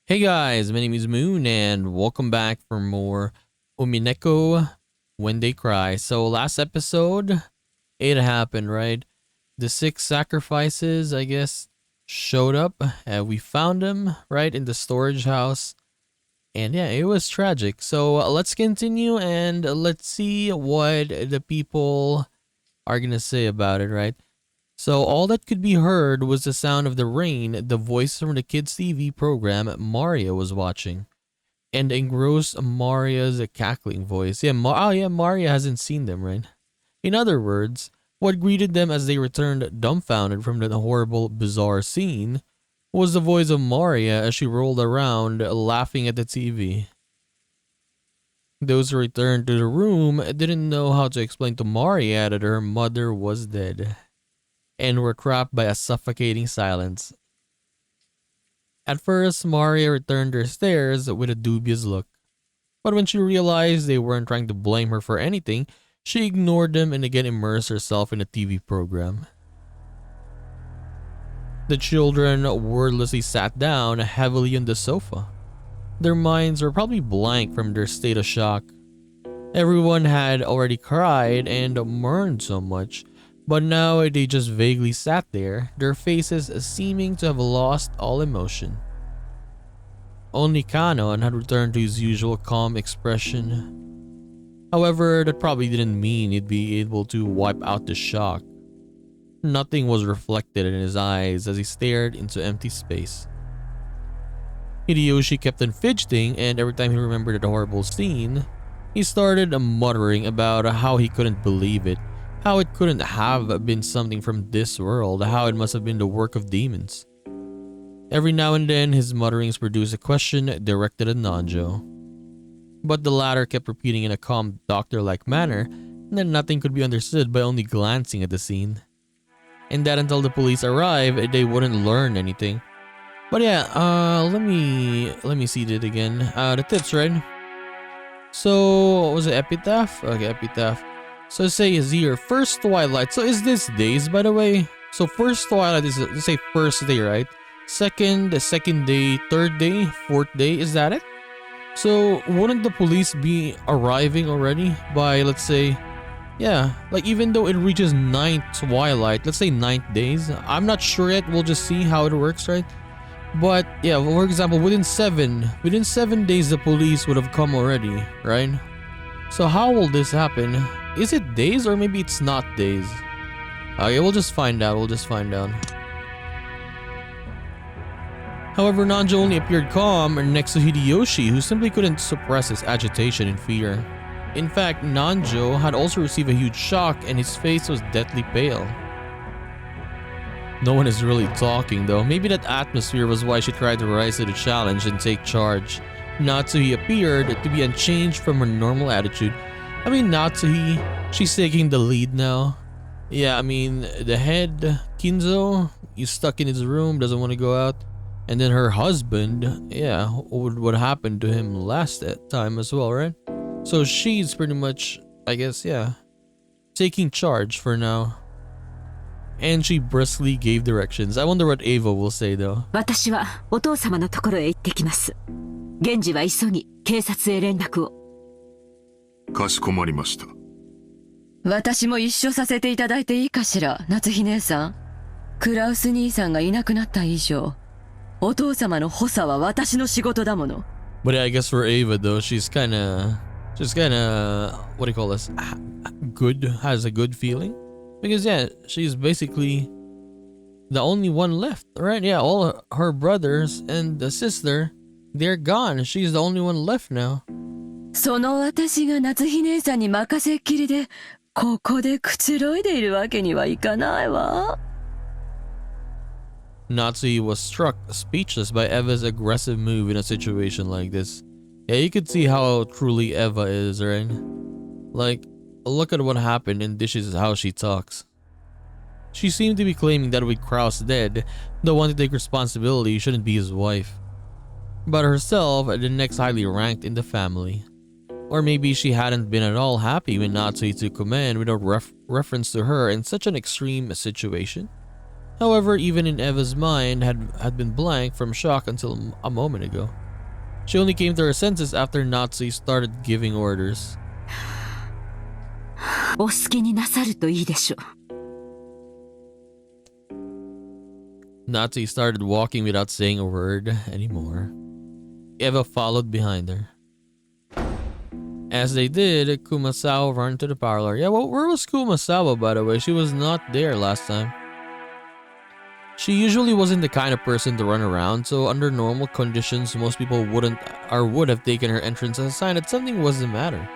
Hey guys, my name is Moon and welcome back for more Umineko When They Cry. So last episode, it happened, right? The 6 sacrifices, I guess, showed up. We found them, right, in the storage house. And yeah, it was tragic. So let's continue and let's see what the people are gonna say about it, right? So all that could be heard was the sound of the rain, the voice from the kids' TV program Maria was watching, and engrossed Maria's cackling voice. Yeah, Maria hasn't seen them, right? In other words, what greeted them as they returned dumbfounded from the horrible, bizarre scene was the voice of Maria as she rolled around, laughing at the TV. Those who returned to the room didn't know how to explain to Maria that her mother was dead, and were trapped by a suffocating silence. At first, Maria returned her stares with a dubious look, but when she realized they weren't trying to blame her for anything, she ignored them and again immersed herself in a TV program. The children wordlessly sat down heavily on the sofa. Their minds were probably blank from their state of shock. Everyone had already cried and mourned so much, but now they just vaguely sat there, their faces seeming to have lost all emotion. Only Kanon had returned to his usual calm expression. However, that probably didn't mean he'd be able to wipe out the shock. Nothing was reflected in his eyes as he stared into empty space. Hideyoshi kept on fidgeting, and every time he remembered the horrible scene, he started muttering about how he couldn't believe it, how it couldn't have been something from this world, how it must have been the work of demons. Every now and then, his mutterings produced a question directed at Nanjo, but the latter kept repeating in a calm, doctor-like manner that nothing could be understood by only glancing at the scene, and that until the police arrived, they wouldn't learn anything. But yeah, let me see it again. The tips, right? So, what was it, epitaph? Okay, epitaph. So say is here, first twilight. So is this days, by the way? So first twilight is, let's say, first day, right? Second day, third day, fourth day, is that it? So wouldn't the police be arriving already by, let's say, yeah, like even though it reaches ninth twilight, let's say ninth days. I'm not sure yet, we'll just see how it works, right? But yeah, for example, within 7 days the police would have come already, right? So how will this happen? Is it days or maybe it's not days? Okay, we'll just find out. However, Nanjo only appeared calm next to Hideyoshi, who simply couldn't suppress his agitation and fear. In fact, Nanjo had also received a huge shock and his face was deathly pale. No one is really talking though. Maybe that atmosphere was why she tried to rise to the challenge and take charge. Natsuhi appeared to be unchanged from her normal attitude. I mean, Natsuhi, she's taking the lead now. Yeah, I mean, the head, Kinzo, he's stuck in his room, doesn't want to go out. And then her husband, yeah, what happened to him last time as well, right? So she's pretty much, I guess, yeah, taking charge for now. And she briskly gave directions. I wonder what Ava will say though. 私はお父様のところへ行ってきます。現時は急ぎ警察へ連絡を。かしこまりました。私も一緒させていただいていいかしら、夏日姉さん。クラウス兄さんがいなくなった以上、お父様の補佐は私の仕事だもの。But I guess for Ava though, she's kinda, what do you call this? Good, has a good feeling. Because yeah, she's basically the only one left, right? Yeah, all her brothers and the sister, they're gone. She's the only one left now. その私が夏日姉さんに任せっきりで、ここでくつろいでいるわけにはいかないわ。Natsui was struck speechless by Eva's aggressive move in a situation like this. Yeah, you could see how truly Eva is, right? Like, look at what happened and this is how she talks. She seemed to be claiming that with Kraus dead, the one to take responsibility shouldn't be his wife, but herself the next highly ranked in the family. Or maybe she hadn't been at all happy when Natsui took command without reference to her in such an extreme situation. However, even in Eva's mind had been blank from shock until a moment ago. She only came to her senses after Natsu started giving orders. お好きになさるといいでしょう。 Natsu started walking without saying a word anymore. Eva followed behind her. As they did, Kumasawa ran to the parlor. Yeah, well, where was Kumasawa, by the way? She was not there last time. She usually wasn't the kind of person to run around, so under normal conditions, most people wouldn't or would have taken her entrance as a sign that something was the matter.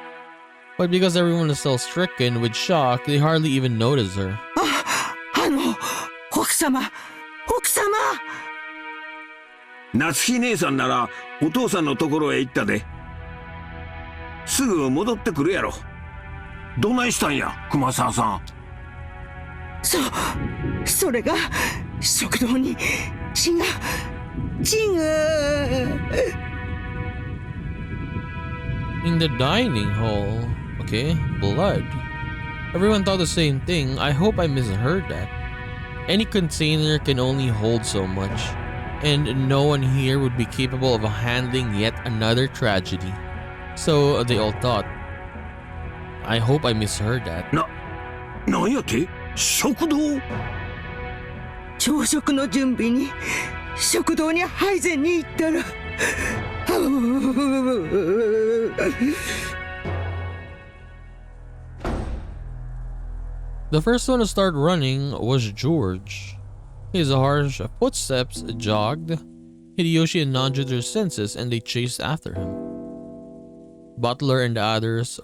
But because everyone is still stricken with shock, they hardly even noticed her. 奥様夏日姉さんならお父さんのところへ行ったで。すぐ戻ってくるやろ。どないしたんや、熊沢さん。それが食堂に血が。 In the dining hall. Okay, blood. Everyone thought the same thing. I hope I misheard that. Any container can only hold so much, and no one here would be capable of handling yet another tragedy. So they all thought. I hope I misheard that. なんやて？食堂？朝食の準備に食堂に配膳に行ったら。 The first one to start running was George. His harsh footsteps jogged Hideyoshi and Nanjo to their senses, and they chased after him. Butler and the others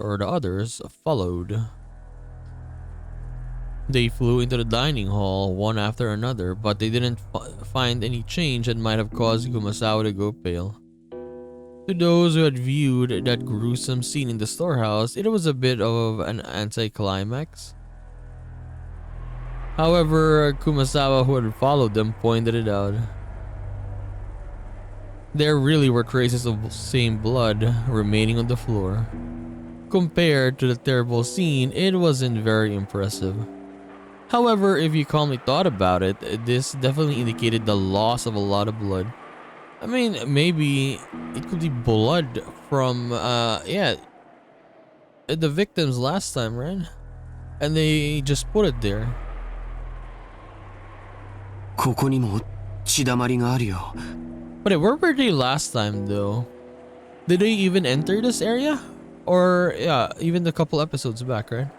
followed. They flew into the dining hall one after another, but they didn't find any change that might have caused Kumasawa to go pale. To those who had viewed that gruesome scene in the storehouse, it was a bit of an anticlimax. However, Kumasawa, who had followed them, pointed it out. There really were traces of same blood remaining on the floor. Compared to the terrible scene, it wasn't very impressive. However, if you calmly thought about it, this definitely indicated the loss of a lot of blood. I mean, maybe it could be blood from, the victims last time, right? And they just put it there. ここにも血だまりがあるよ。 But where were they last time though? Did they even enter this area? Or yeah, even a couple episodes back, right?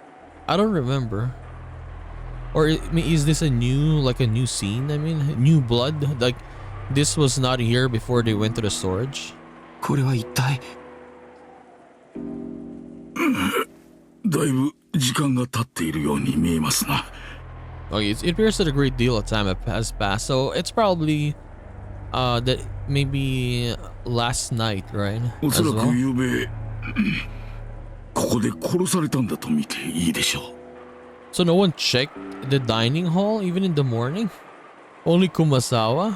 I don't remember. Or is this a new scene? I mean, new blood? Like this was not here before they went to the storage? これは一体。だいぶ時間が経っているように見えますな。 Okay, it appears that a great deal of time has passed, so it's probably that maybe last night, right? おそらく昨夜ここで殺されたんだと見ていいでしょう。 So no one checked the dining hall even in the morning? Only Kumasawa?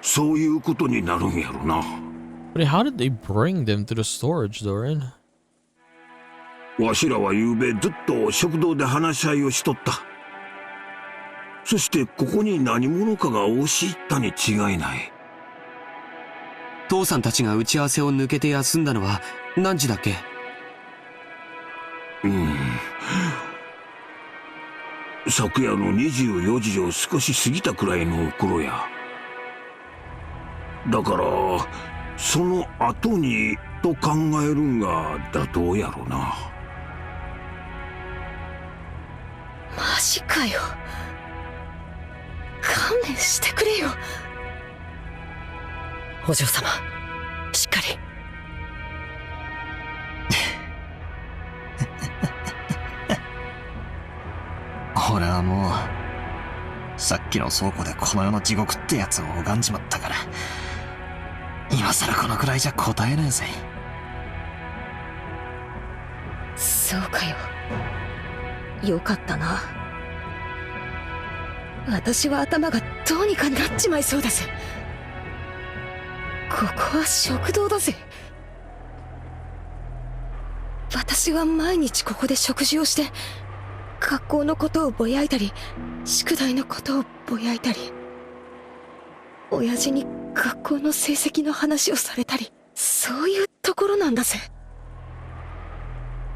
そういうことになるんやろな。 But how did they bring them to the storage though, right? わしらは昨夜ずっと食堂で話し合いをしとった。そしてここに何者かが押し入ったに違いない。父さんたちが打ち合わせを抜けて休んだのは何時だっけ？昨夜の24時を少し過ぎたくらいの頃や。だからその後にと考えるんが妥当やろな。マジかよ。勘弁してくれよ。お嬢様、しっかり。俺はもうさっきの倉庫でこの世の地獄ってやつを拝んじまったから、今さらこのくらいじゃ答えないぜ。そうかよ。よかったな。私は頭がどうにかなっちまいそうだぜ。ここは食堂だぜ。私は毎日ここで食事をして学校のことをぼやいたり、宿題のことをぼやいたり、親父に学校の成績の話をされたり、そういうところなんだぜ。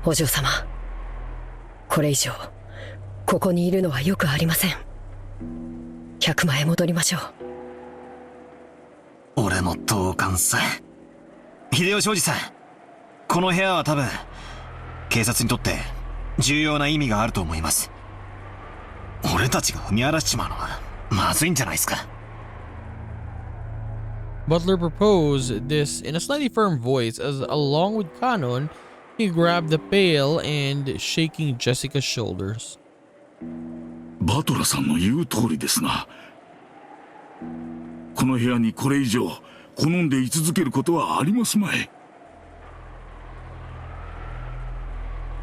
お嬢様、これ以上ここにいるのはよくありません。客間へ戻りましょう。俺も同感さ。秀吉おじさん、この部屋は多分警察にとって重要な意味があると思います。俺たちが踏み荒らしちまうのはまずいんじゃないですか。Butler proposed this in a slightly firm voice as, along with Kanon, he grabbed the pail and shaking Jessica's shoulders. バトラさんの言う通りですな。この部屋にこれ以上好んで居続けることはありますまい。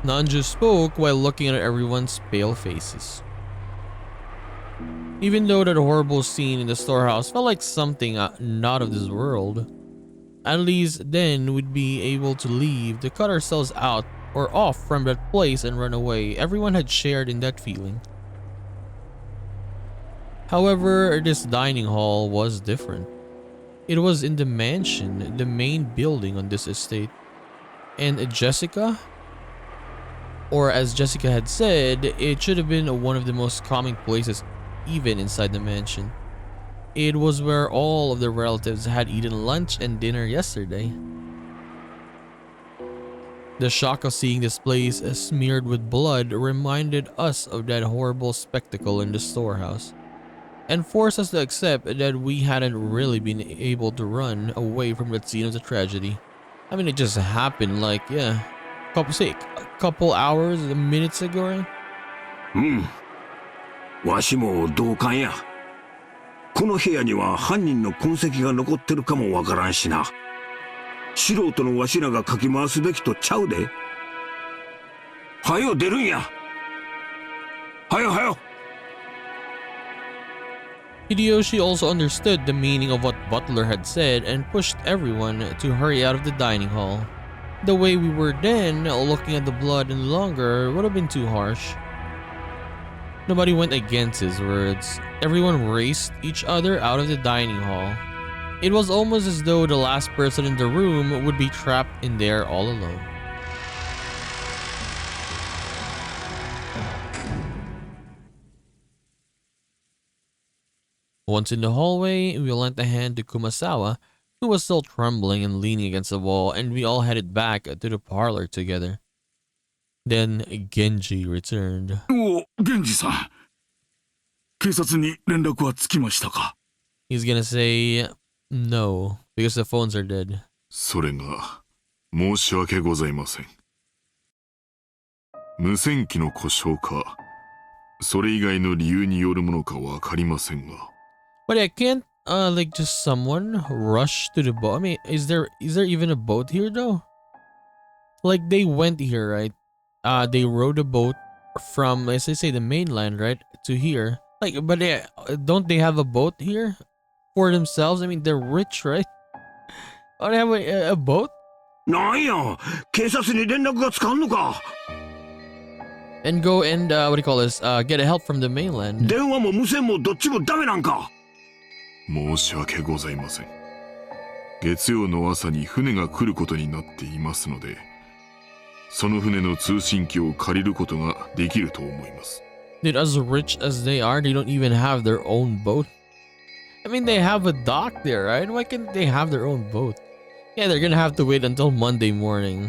Nanju spoke while looking at everyone's pale faces. Even though that horrible scene in the storehouse felt like something not of this world, at least then we'd be able to leave, to cut ourselves out or off from that place and run away. Everyone had shared in that feeling. However, this dining hall was different. It was in the mansion, the main building on this estate. And Jessica, or as Jessica had said, it should have been one of the most calming places even inside the mansion. It was where all of the relatives had eaten lunch and dinner yesterday. The shock of seeing this place smeared with blood reminded us of that horrible spectacle in the storehouse, and forced us to accept that we hadn't really been able to run away from that scene of the tragedy. I mean, it just happened like, yeah, a couple hours, minutes ago, right? わしも同感や。この部屋には犯人の痕跡が残ってるかもわからんしな。素人のわしらがかき回すべきとちゃうで。はよ出るんや。はよはよ。Hideyoshi also understood the meaning of what Butler had said and pushed everyone to hurry out of the dining hall. The way we were then, looking at the blood any longer, would have been too harsh. Nobody went against his words. Everyone raced each other out of the dining hall. It was almost as though the last person in the room would be trapped in there all alone. Once in the hallway, we lent a hand to Kumasawa, who was still trembling and leaning against the wall, and we all headed back to the parlor together. Then Genji returned. お、源氏さん。警察に連絡はつきましたか？ He's gonna say no, because the phones are dead. それが申し訳ございません。無線機の故障か、それ以外の理由によるものかわかりませんが。But I can't, like just someone rush to the boat. I mean, is there even a boat here though? Like they went here, right? They rowed a boat from, let's say the mainland, right, to here. Like, but don't they have a boat here for themselves? I mean, they're rich, right? Oh, they have a boat? なんや、警察に連絡がつかんのか。And go and what do you call this? Get help from the mainland. 電話も無線もどっちもダメなんか。申し訳ございません。月曜の朝に船が来ることになっていますので、その船の通信機を借りることができると思います。Dude, as rich as they are, they don't even have their own boat. I mean, they have a dock there, right? Why can't they have their own boat? Yeah, they're gonna have to wait until Monday morning.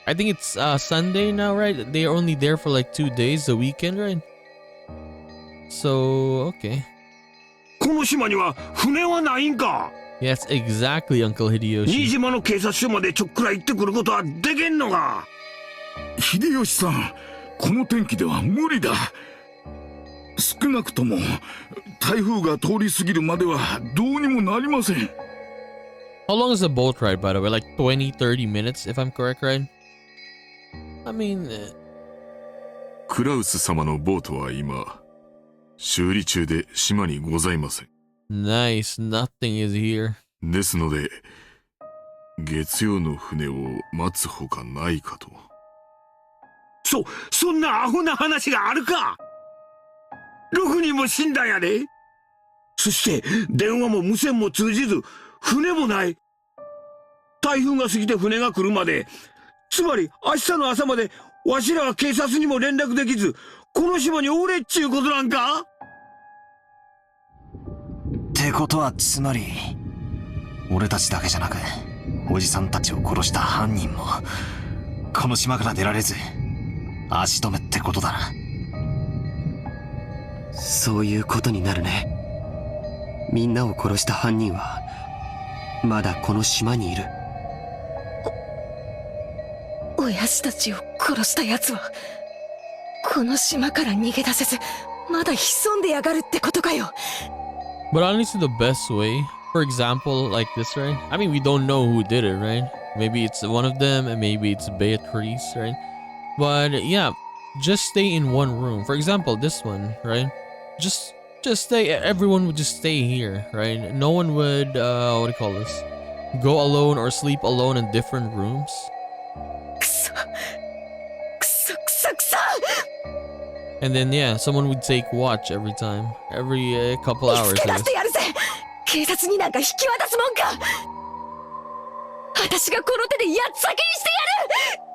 I think it's Sunday now, right? They're only there for like 2 days, the weekend, right? So, okay. この島には船はないんか。 Yes, exactly, Uncle 新 Hideyoshi. 島の警察署までちょっくら行ってくることはできんのか。秀吉さん、この天気では無理だ。少なくとも台風が通り過ぎるまではどうにもなりません。 How long is the boat ride, by the way? Like 20, 30 minutes, if I'm correct, right? I mean... クラウス様のボートは今、修理中で島にございません。Nice, nothing is here. ですので、月曜の船を待つほかないかと。そんなアホな話があるか。6人も死んだんやで。そして電話も無線も通じず、船もない。台風が過ぎて船が来るまで、つまり明日の朝までわしらは警察にも連絡できず、この島におれっちゅうことなんか。ってことはつまり、俺たちだけじゃなくおじさんたちを殺した犯人もこの島から出られず足止めってことだな。そういうことになるね。みんなを殺した犯人はまだこの島にいる。親父たちを殺した奴はこの島から逃げ出せずまだ潜んでやがるってことかよ。 But honestly, the best way, for example, like this, right? I mean, we don't know who did it, right? Maybe it's one of them, and maybe it's Beatrice, right? But yeah, just stay in one room. For example, this one, right? Just stay. Everyone would just stay here, right? No one would, what do you call this? Go alone or sleep alone in different rooms. くそくそくそくそ。 And then yeah, someone would take watch every time, every couple 見 hours. つけ I 出し guess. てやるぜ。警察になんか引き渡すもんか。私がこの手でやっ先にしてやる。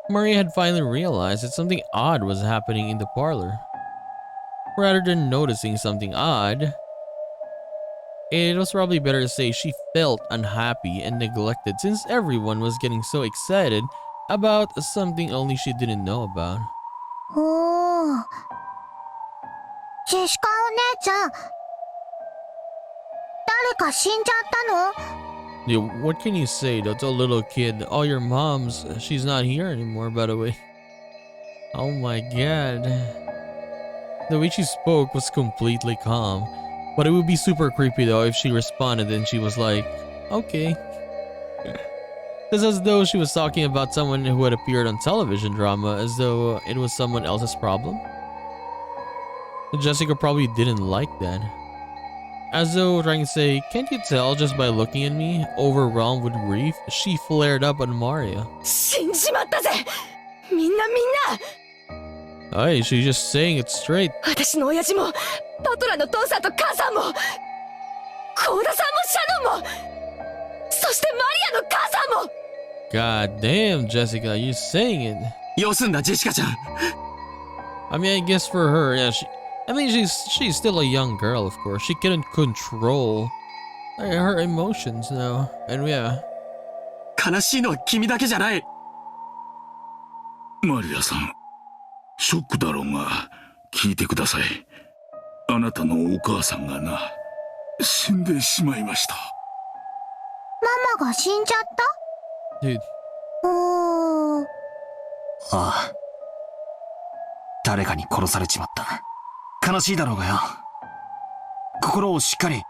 Maria had finally realized that something odd was happening in the parlor. Rather than noticing something odd, it was probably better to say she felt unhappy and neglected since everyone was getting so excited about something only she didn't know about. おー。ジェシカお姉ちゃん、誰か死んじゃったの？ Yeah, what can you say though to a little kid? Oh, your mom's, she's not here anymore, by the way. Oh my god. The way she spoke was completely calm. But it would be super creepy though if she responded and she was like, okay. It's as though she was talking about someone who had appeared on television drama, as though it was someone else's problem. Jessica probably didn't like that. As though trying to say, can't you tell just by looking at me? Overwhelmed with grief, she flared up on Maria. 死んじまったぜ。みんな。 Hey, she's just saying it straight. 私の親父もトトラの父さんと母さんも幸田さんもシャノンもそしてマリアの母さんも。 God damn, Jessica, you're saying it. よすんだジェシカちゃん。 I mean, I guess for her, yeah, she's still a young girl, of course. She couldn't control her emotions now. And yeah. 悲しいのは君だけじゃない。マリアさん、ショックだろうが聞いてください。あなたのお母さんがな、死んでしまいました。ママが死んじゃった？ Dude. おー。ああ。誰かに殺されちまった。悲しいだろうがよ。心をしっかり。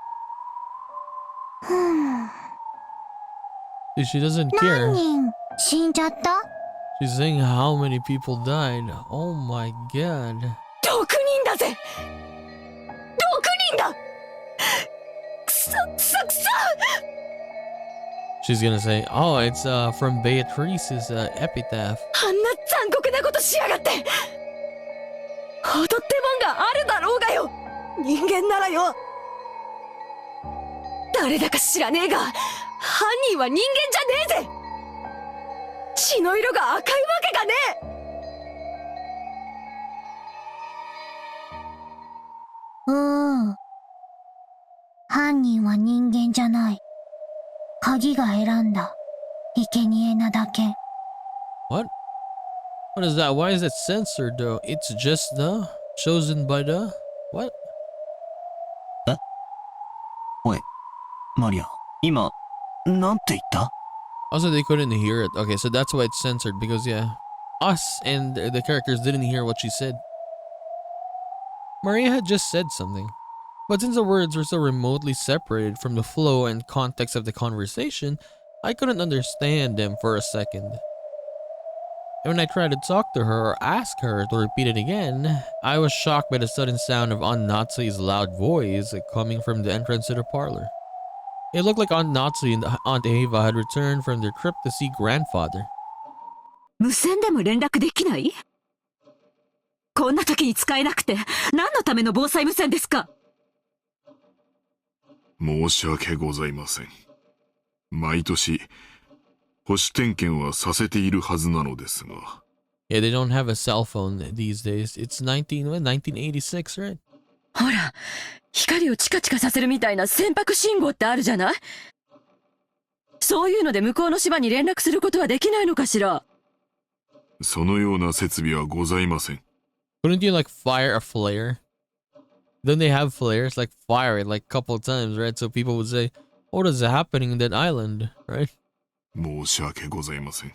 Dude, she doesn't care. 何人死んじゃった？ She's saying how many people died. Oh my god. 6人だぜ。6人だ。くそくそくそ。 She's gonna say, oh, it's from Beatrice's epitaph. あんな残酷なことしやがって。踊ってもんがあるだろうがよ。人間ならよ。誰だか知らねえが犯人は人間じゃねえぜ。血の色が赤いわけがねえ。犯人は人間じゃない。鍵が選んだ生贄なだけ。 What? What is that? Why is it censored though? It's just the chosen by the what? おい、マリア、今、なんて言った？ Also, they couldn't hear it. Okay, so that's why it's censored because yeah, us and the characters didn't hear what she said. Maria had just said something, but since the words were so remotely separated from the flow and context of the conversation, I couldn't understand them for a second. And when I tried to talk to her or ask her to repeat it again, I was shocked by the sudden sound of Aunt Natsui's loud voice coming from the entrance to the parlor. It looked like Aunt Natsui and Aunt Eva had returned from their trip to see grandfather. 無線でも連絡できない？こんな時に使えなくて何のための防災無線ですか？申し訳ございません。毎年、保守点検はさせているはずなのですが。Yeah, they don't have a cell phone these days. It's 1986, right? ほら、光をチカチカさせるみたいな船舶信号ってあるじゃない？そういうので向こうの島に連絡することはできないのかしら？そのような設備はございません。Couldn't you like fire a flare? Don't they have flares? Like fire it like a couple of times, right? So people would say, what is happening in that island, right? 申し訳ございません。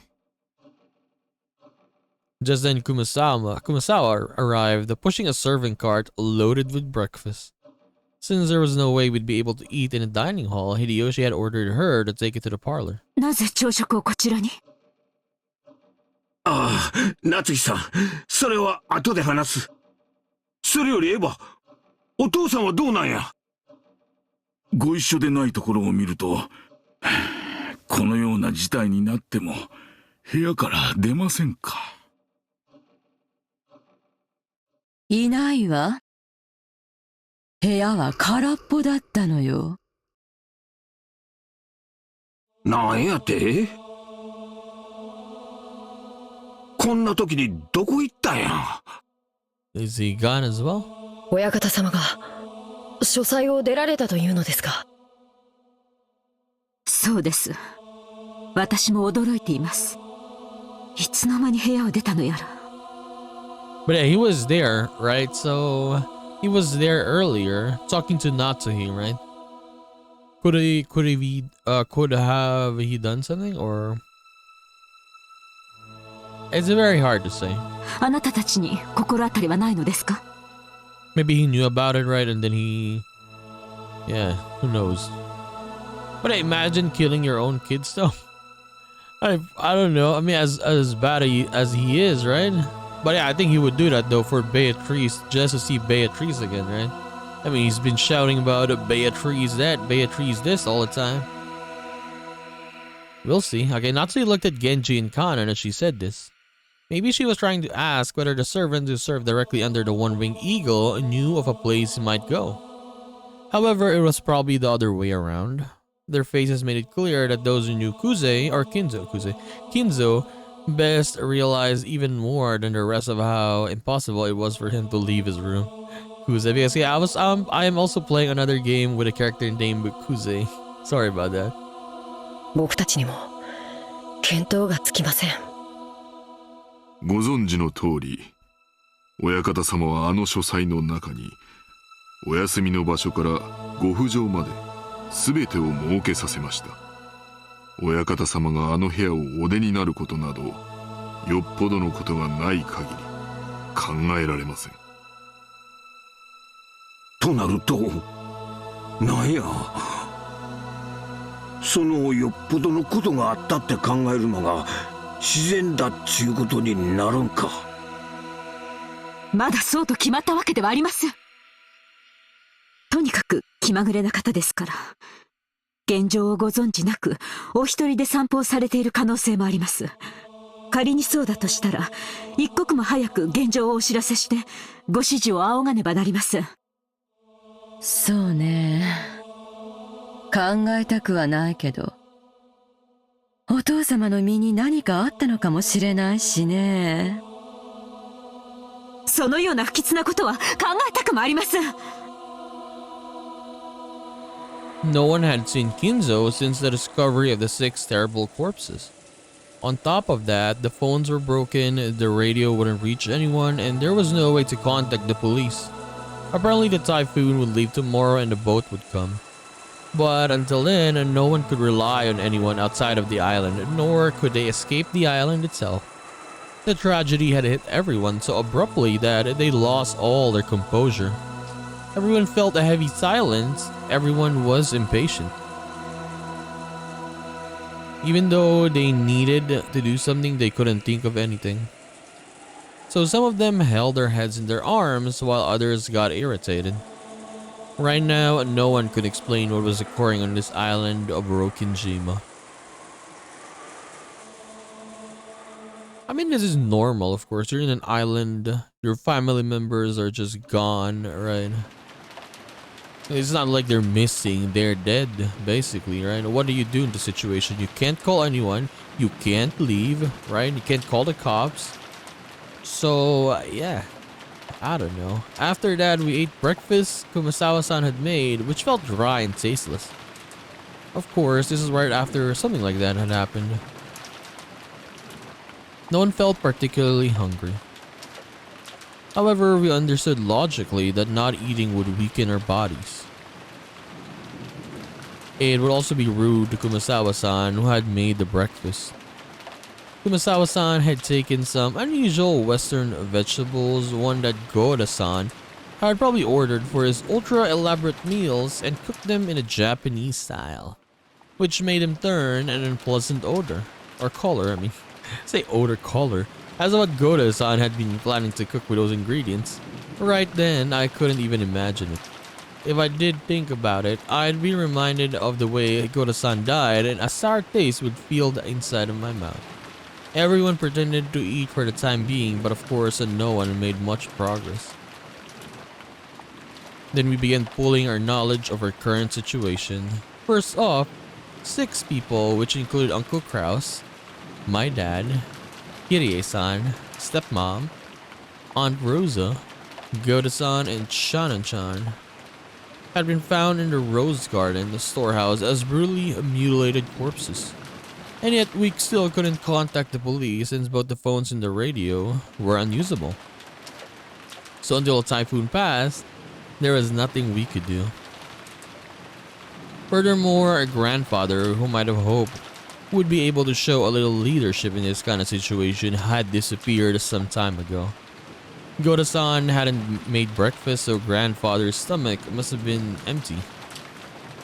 Just then Kumasawa arrived, pushing a serving cart loaded with breakfast. Since there was no way we'd be able to eat in a dining hall, Hideyoshi had ordered her to take it to the parlor. なぜ朝食をこちらに？ああ、夏日さん、それは後で話す。それよりエヴァ、お父さんはどうなんや？ご一緒でないところを見ると、このような事態になっても部屋から出ませんか？いないわ。部屋は空っぽだったのよ。なんやて？こんな時にどこ行ったんや？ Is he gone as well? 親方様が書斎を出られたというのですか？そうです。私も驚いています。いつの間に部屋を出たのやら。But yeah, he was there, right? So he was there earlier talking to Natsuhi, right? Could have he done something, or it's very hard to say. あなたたちに心当たりはないのですか？ Maybe he knew about it, right? And then yeah, who knows? But imagine killing your own kids, though. I don't know. I mean, as bad as he is, right? But yeah, I think he would do that though for Beatrice, just to see Beatrice again, right? I mean, he's been shouting about Beatrice that, Beatrice this all the time. We'll see. Okay, Natsui looked at Genji and Kanan as she said this. Maybe she was trying to ask whether the servants who served directly under the One-Winged Eagle knew of a place he might go. However, it was probably the other way around. Their faces made it clear that those who knew Kinzo best realized even more than the rest of how impossible it was for him to leave his room. Kuze, because yeah, I am also playing another game with a character named Kuze. Sorry about that. 僕たちにも見当がつきません。ご存知の通り、親方様はあの書斎の中に、お休みの場所からご不浄まで全てを設けさせました。親方様があの部屋をお出になることなど、よっぽどのことがない限り考えられません。となると、なんや、そのよっぽどのことがあったって考えるのが自然だっちゅうことになるんか。まだそうと決まったわけではありません。とにかく気まぐれな方ですから、現状をご存知なくお一人で散歩をされている可能性もあります。仮にそうだとしたら、一刻も早く現状をお知らせしてご指示を仰がねばなりません。そうね。考えたくはないけど、お父様の身に何かあったのかもしれないしね。そのような不吉なことは考えたくもありません。No one had seen Kinzo since the discovery of the 6 terrible corpses. On top of that, the phones were broken, the radio wouldn't reach anyone, and there was no way to contact the police. Apparently the typhoon would leave tomorrow and the boat would come. But until then, no one could rely on anyone outside of the island, nor could they escape the island itself. The tragedy had hit everyone so abruptly that they lost all their composure. Everyone felt a heavy silence. Everyone was impatient. Even though they needed to do something, they couldn't think of anything. So some of them held their heads in their arms while others got irritated. Right now, no one could explain what was occurring on this island of Rokinjima. I mean, this is normal, of course. You're in an island, your family members are just gone, right? It's not like they're missing, they're dead, basically, right? What do you do in this situation? You can't call anyone, you can't leave, right? You can't call the cops. So, yeah. I don't know. After that, we ate breakfast Kumasawa-san had made, which felt dry and tasteless. Of course, this is right after something like that had happened. No one felt particularly hungry. However, we understood logically that not eating would weaken our bodies. It would also be rude to Kumasawa-san, who had made the breakfast. Kumasawa-san had taken some unusual western vegetables, one that Goda-san had probably ordered for his ultra-elaborate meals, and cooked them in a Japanese style, which made him turn an unpleasant odor, or color, I mean, say odor color, as what Goda-san had been planning to cook with those ingredients. Right then, I couldn't even imagine it. If I did think about it, I'd be reminded of the way Goda-san died, and a sour taste would fill the inside of my mouth. Everyone pretended to eat for the time being, but of course no one made much progress. Then we began pulling our knowledge of our current situation. First off, 6 people, which included Uncle Kraus, my dad, Kirie-san, stepmom, Aunt Rosa, Goda-san, and Shannon-chan, had been found in the Rose Garden, the storehouse, as brutally mutilated corpses. And yet we still couldn't contact the police since both the phones and the radio were unusable. So until a typhoon passed, there was nothing we could do. Furthermore, our grandfather, who might have hoped would be able to show a little leadership in this kind of situation, had disappeared some time ago. Goda-san hadn't made breakfast, so grandfather's stomach must have been empty.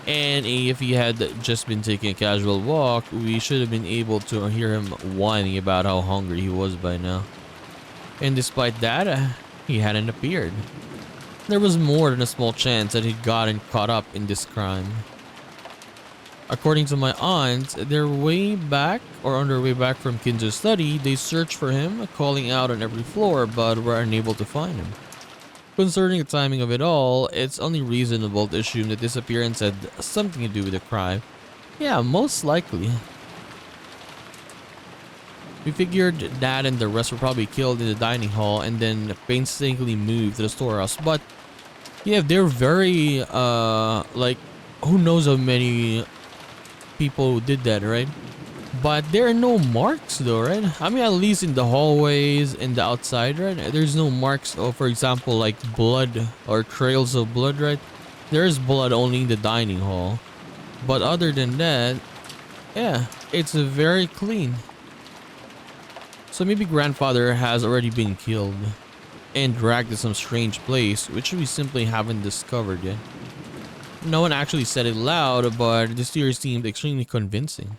And if he had just been taking a casual walk, we should have been able to hear him whining about how hungry he was by now. And despite that, he hadn't appeared. There was more than a small chance that he'd gotten caught up in this crime. According to my aunt, on their way back from Kinzo's study, they searched for him, calling out on every floor, but were unable to find him. Concerning the timing of it all, it's only reasonable to assume that this appearance had something to do with the crime. Yeah, most likely. We figured Dad and the rest were probably killed in the dining hall and then painstakingly moved to the storehouse. But yeah, they're very like, who knows how many people did that, right? But there are no marks though, right? I mean, at least in the hallways and the outside, right? There's no marks of, for example, like blood or trails of blood, right? There's blood only in the dining hall. But other than that, yeah, it's very clean. So maybe grandfather has already been killed and dragged to some strange place, which we simply haven't discovered yet. No one actually said it loud, but this theory seemed extremely convincing.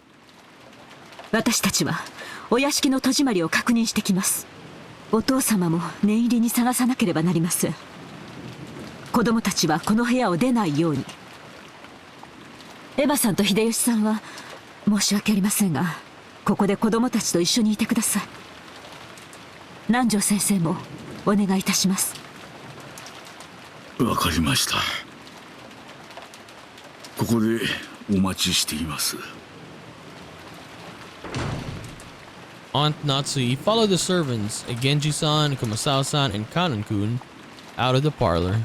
私たちはお屋敷の戸締まりを確認してきます。お父様も念入りに探さなければなりません。子供たちはこの部屋を出ないように。エヴァさんと秀吉さんは申し訳ありませんが、ここで子供たちと一緒にいてください。南條先生もお願いいたします。わかりました。ここでお待ちしています。Aunt Natsui followed the servants, Genji-san, Kumasawa-san, and Kanan-kun, out of the parlor.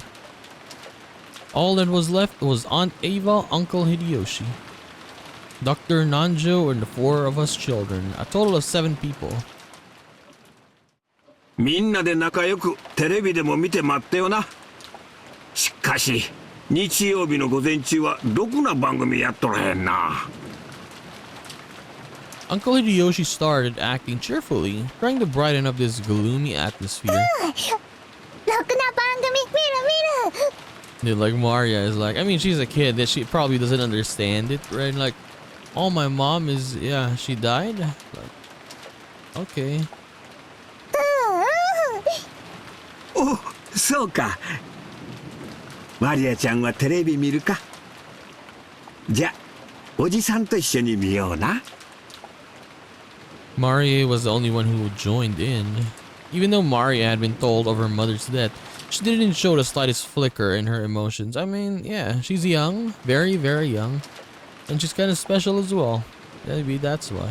All that was left was Aunt Ava, Uncle Hideyoshi, Dr. Nanjo, and the 4 of us children, a total of 7 people. みんなで仲良くテレビでも見て待ってよな。しかし日曜日の午前中はろくな番組やっとらへんな。Uncle Hideyoshi started acting cheerfully, trying to brighten up this gloomy atmosphere. Dude, like Maria is like, I mean, she's a kid that she probably doesn't understand it, right? Like, Oh, my mom is, yeah, she died? Okay. お、そうか。マリアちゃんはテレビ見るか？じゃ、おじさんと一緒に見ような。Maria was the only one who joined in. Even though Maria had been told of her mother's death, she didn't show the slightest flicker in her emotions. I mean, yeah, she's young, very, very young. And she's kind of special as well. Maybe that's why.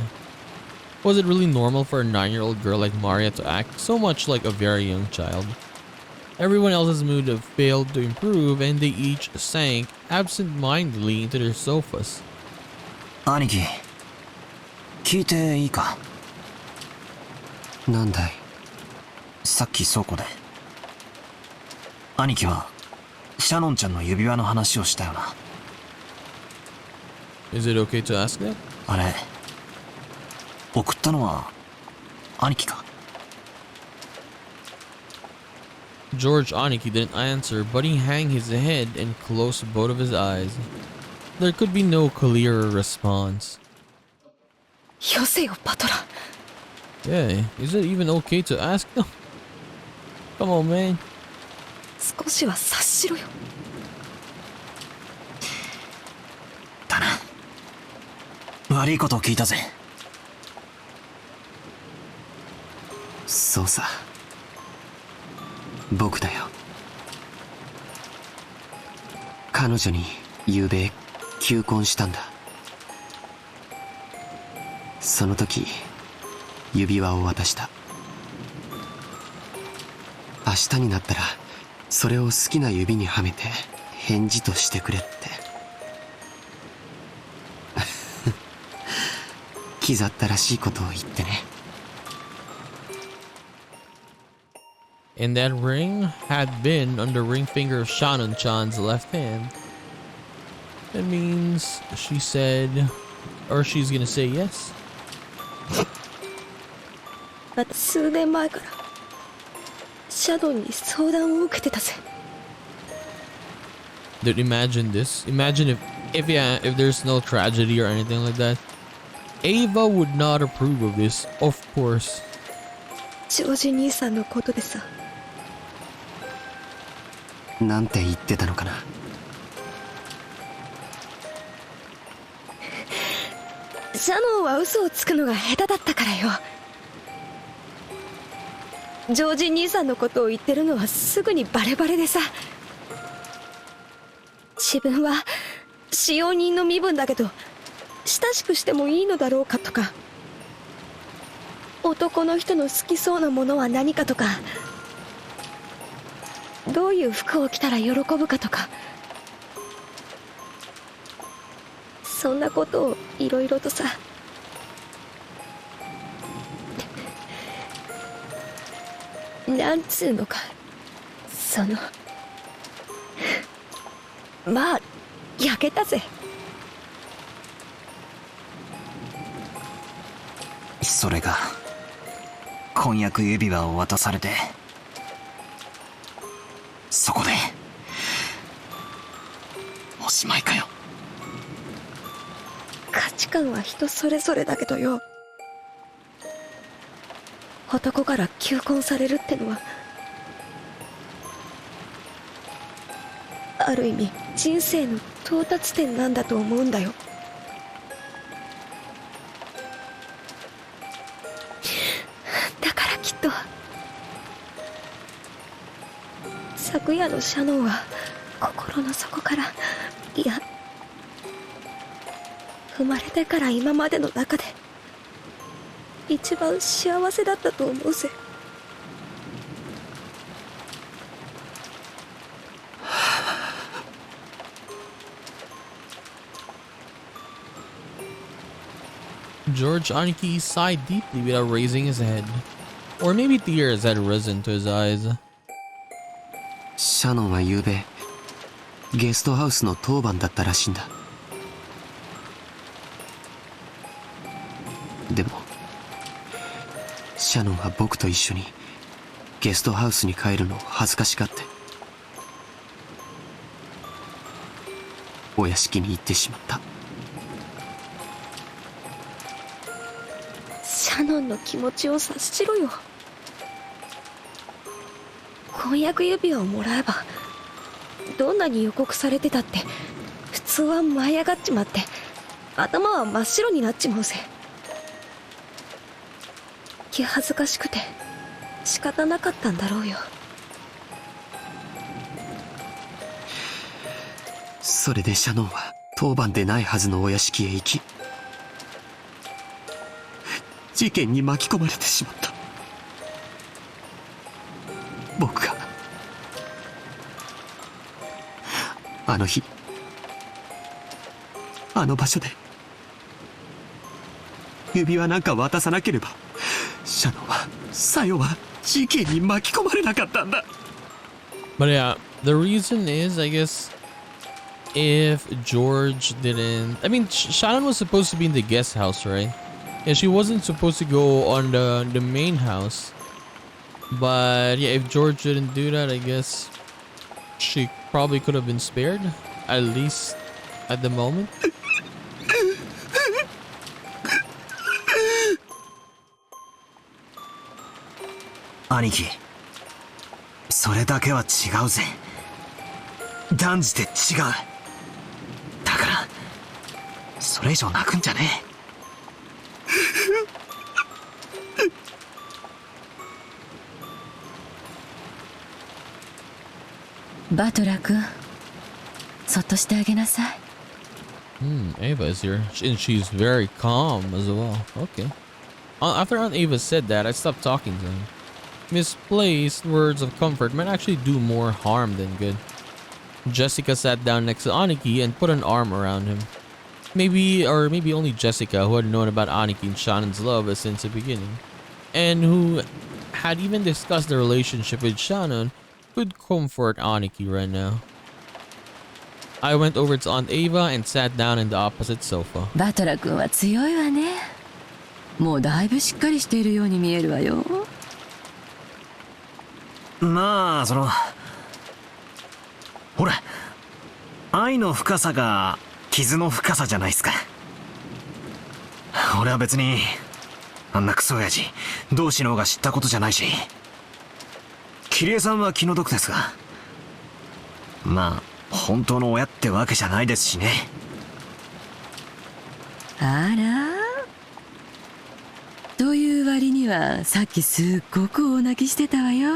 Was it really normal for a 9-year-old girl like Maria to act so much like a very young child? Everyone else's mood failed to improve and they each sank absent-mindedly into their sofas. 兄貴、聞いていいか？なんだい？さっき倉庫で。兄貴は、シャノンちゃんの指輪の話をしたよな。Is it okay to ask that? あれ、送ったのは、兄貴か？ George Aniki didn't answer, but he hung his head and closed both of his eyes. There could be no clearer response. よせよパトラ。 Yeah, is it even okay to ask them? Come on, man. 少しは察しろよ。だな。悪いことを聞いたぜ。そうさ。僕だよ。彼女に昨べ求婚したんだ。その時指輪を渡した。明日になったらそれを好きな指にはめて返事としてくれって。気ざったらしいことを言ってね。And that ring had been on the ring finger of Shannon-chan's left hand. That means she said, or she's gonna say yes. 数年前からシャドウに相談を受けてたぜ。Dude, imagine this. Imagine if there's no tragedy or anything like that. Ava would not approve of this, of course. ジョージ兄さんのことでさ。なんて言ってたのかな。シャノンは嘘をつくのが下手だったからよ。ジョージ兄さんのことを言ってるのはすぐにバレバレでさ。自分は使用人の身分だけど親しくしてもいいのだろうかとか、男の人の好きそうなものは何かとか、どういう服を着たら喜ぶかとか、そんなことをいろいろとさ。なんつうのか、まあ焼けたぜ。それが婚約指輪を渡されて、そこでおしまいかよ。価値観は人それぞれだけどよ、男から求婚されるってのはある意味人生の到達点なんだと思うんだよ。だからきっと昨夜のシャノンは心の底から、いや生まれてから今までの中で一番幸せだったと思うぜ。George Aniki sighed deeply without raising his head. Or maybe tears had risen to his eyes. シャノンは昨べゲストハウスの当番だったらしいんだ。でもシャノンは僕と一緒にゲストハウスに帰るのを恥ずかしがってお屋敷に行ってしまった。の気持ちを察しろよ。婚約指輪をもらえばどんなに予告されてたって普通は舞い上がっちまって頭は真っ白になっちまうぜ。気恥ずかしくて仕方なかったんだろうよ。それでシャノンは当番でないはずのお屋敷へ行き、事件に巻き込まれてしまった。僕があの日あの場所で指輪なんか渡さなければシャノンはサヨは事件に巻き込まれなかったんだ。 But yeah, the reason is, I guess, if George didn't, I mean, Shannon was supposed to be in the guest house, right? Yeah, she wasn't supposed to go on the main house. But yeah, if George didn't do that, I guess she probably could have been spared, at least at the moment. 兄貴、それだけは違うぜ。断じて違う。だからそれ以上泣くんじゃねえ。バトラー君、そっとしてあげなさい。Ava is here, and she's very calm as well. Okay. After Aunt Ava said that, I stopped talking to him. Misplaced words of comfort might actually do more harm than good. Jessica sat down next to Aniki and put an arm around him. Maybe only Jessica, who had known about Aniki and Shannon's love since the beginning, and who had even discussed the relationship with Shannon, could comfort Aniki right now. I went over to Aunt Ava and sat down in the opposite sofa. バトラー君は強いわね。もうだいぶしっかりしているように見えるわよ。まあほら、愛の深さが傷の深さじゃないっすか。俺は別にあんなクソ親父同士の方が知ったことじゃないし、キリエさんは気の毒ですが、まあ本当の親ってわけじゃないですしね。あら、という割にはさっきすっごく大泣きしてたわよ。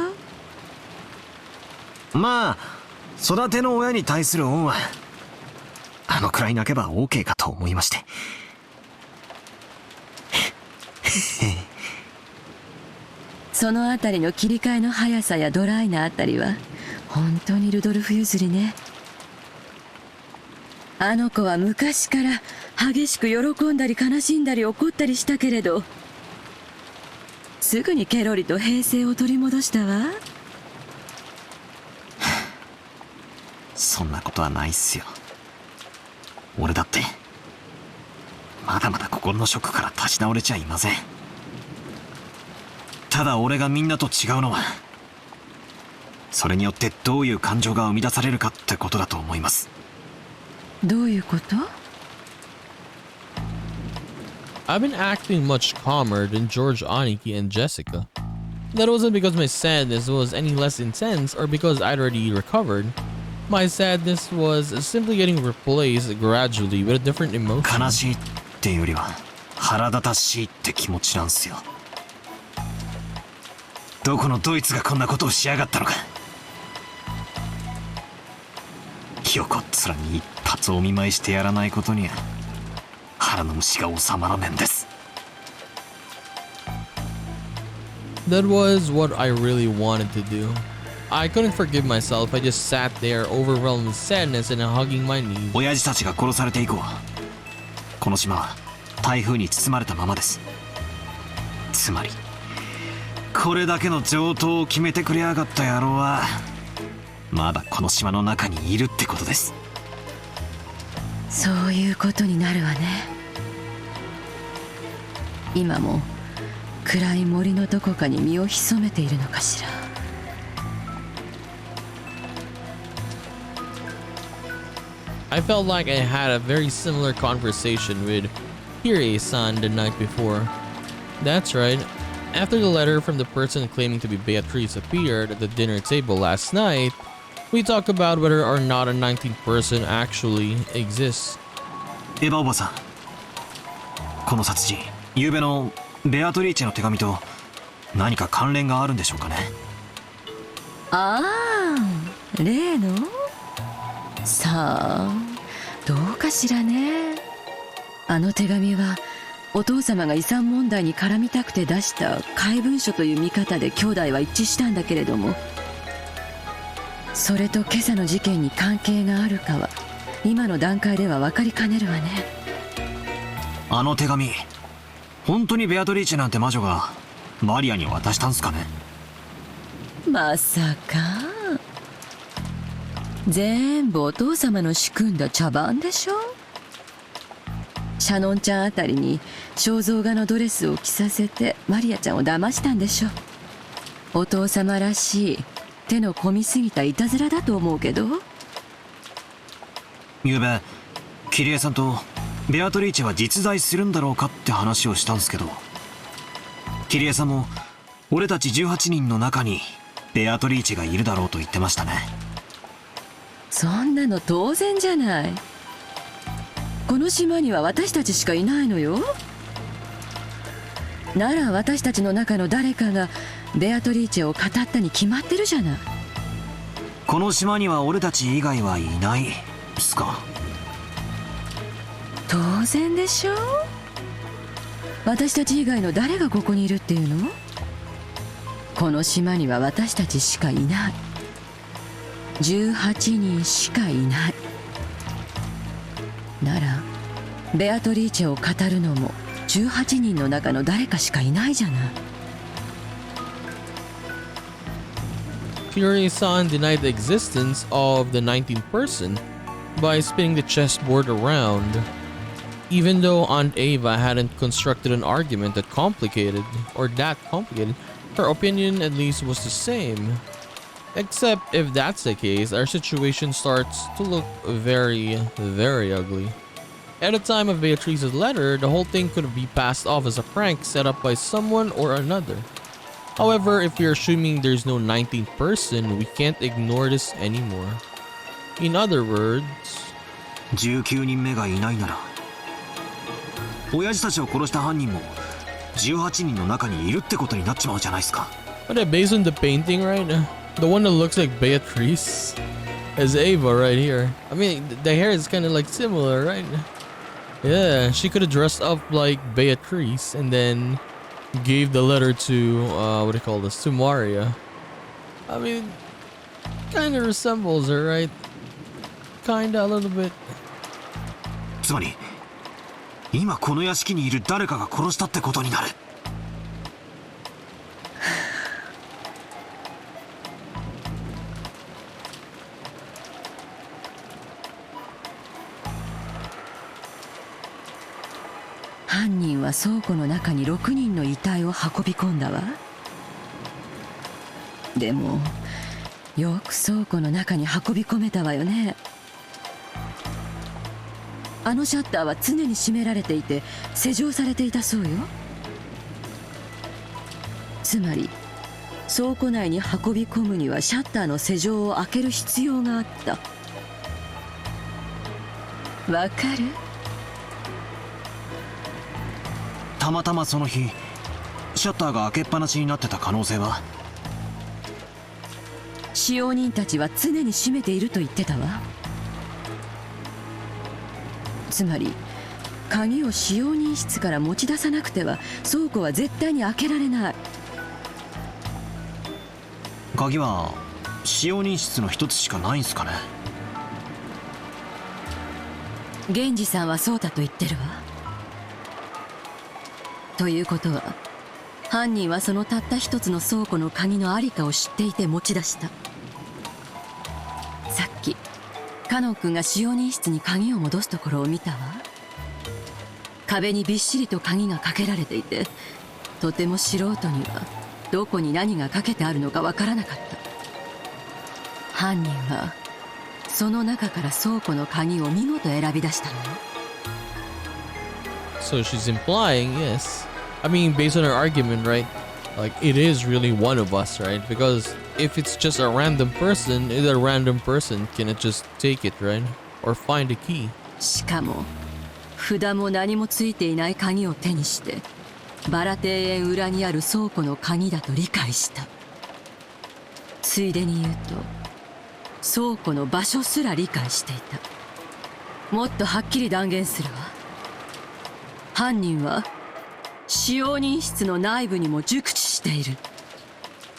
まあ育ての親に対する恩はあのくらい泣けば OK かと思いまして。そのあたりの切り替えの速さやドライなあたりは本当にルドルフ譲りね。あの子は昔から激しく喜んだり悲しんだり怒ったりしたけれど、すぐにケロリと平静を取り戻したわ。そんなことはないっすよ。俺だってまだまだ心のショックから立ち直れちゃいません。ただ俺がみんなと違うのは、それによってどういう感情が生み出されるかってことだと思います。どういうこと？ I've been acting much calmer than George, Aniki, and Jessica. That wasn't because my sadness was any less intense or because I'd already recovered. My sadness was simply getting replaced gradually with a different emotion. 悲しいっていうよりは腹立たしいって気持ちなんすよ。どこのドイツがこんなことをしやがったのか。横っ面に一発お見舞いしてやらないことには腹の虫が収まらねえんです。That was what I really wanted to do. I couldn't forgive myself. I just sat there overwhelmed with sadness and hugging my knees. 親父たちが殺されて以降、この島は台風に包まれたままです。つまりこれだけの上等を決めてくれやがった野郎はまだこの島の中にいるってことです。そういうことになるわね。今も暗い森のどこかに身を潜めているのかしら。I felt like I had a very similar conversation with Hirie-san the night before. That's right. After the letter from the person claiming to be Beatrice appeared at the dinner table last night, we talked about whether or not a 19th person actually exists. エヴァおばさん、この殺人、昨べのベアトリーチェの手紙と何か関連があるんでしょうかね。ああ、例の？さあ、どうかしらね。あの手紙はお父様が遺産問題に絡みたくて出した怪文書という見方で兄弟は一致したんだけれども、それと今朝の事件に関係があるかは今の段階では分かりかねるわね。あの手紙、本当にベアトリーチェなんて魔女がマリアに渡したんすかね。まさか。全部お父様の仕組んだ茶番でしょ。シャノンちゃんあたりに肖像画のドレスを着させてマリアちゃんを騙したんでしょ。お父様らしい手の込みすぎたいたずらだと思うけど。昨べキリエさんとベアトリーチェは実在するんだろうかって話をしたんですけど、キリエさんも俺たち18人の中にベアトリーチェがいるだろうと言ってましたね。そんなの当然じゃない。この島には私たちしかいないのよ。なら私たちの中の誰かがベアトリーチェを語ったに決まってるじゃない。この島には俺たち以外はいないですか。当然でしょ。私たち以外の誰がここにいるっていうの？この島には私たちしかいない。18人しかいない。ならベアトリーチェを語るのも18人の中の誰かしかいないじゃない。Fury-san denied the existence of the 19th person by spinning the chessboard around, even though Aunt Ava hadn't constructed an argument that complicated, her opinion at least was the same. Except if that's the case, our situation starts to look very, very ugly. At the time of Beatrice's letter, the whole thing could be passed off as a prank set up by someone or another. However, if we're assuming there's no 19th person, we can't ignore this anymore. In other words, 19人目がいないなら、親父たちを殺した犯人も18人の中にいるってことになっちまうじゃないですか。but based on the painting, right? The one that looks like Beatrice is Ava right here. I mean, the hair is kind of like similar, right? Yeah, she could have dressed up like Beatrice and then gave the letter to, what do you call this? To Maria. I mean, kind of resembles her, right? Kinda, a little bit. つまり、今この屋敷にいる誰かが殺したってことになる。犯人は倉庫の中に6人の遺体を運び込んだわ。でもよく倉庫の中に運び込めたわよね。あのシャッターは常に閉められていて施錠されていたそうよ。つまり倉庫内に運び込むにはシャッターの施錠を開ける必要があった。わかる？たまたまその日シャッターが開けっぱなしになってた可能性は？使用人たちは常に閉めていると言ってたわ。つまり鍵を使用人室から持ち出さなくては倉庫は絶対に開けられない。鍵は使用人室の一つしかないんすかね。源氏さんはそうだと言ってるわ。ということは犯人はそのたった一つの倉庫の鍵の在りかを知っていて持ち出した。さっきカノン君が使用人室に鍵を戻すところを見たわ。壁にびっしりと鍵がかけられていて、とても素人にはどこに何がかけてあるのかわからなかった。犯人はその中から倉庫の鍵を見事選び出したのよ。So she's implying, yes, I mean, based on our argument, right? Like, it is really one of us, right? Because if it's just a random person, a random person cannot just take it, right? Or find a key. しかも札も何もついていない鍵を手にしてバラ庭園裏にある倉庫の鍵だと理解した。ついでに言うと倉庫の場所すら理解していた。もっとはっきり断言するわ。犯人は使用人室の内部にも熟知している。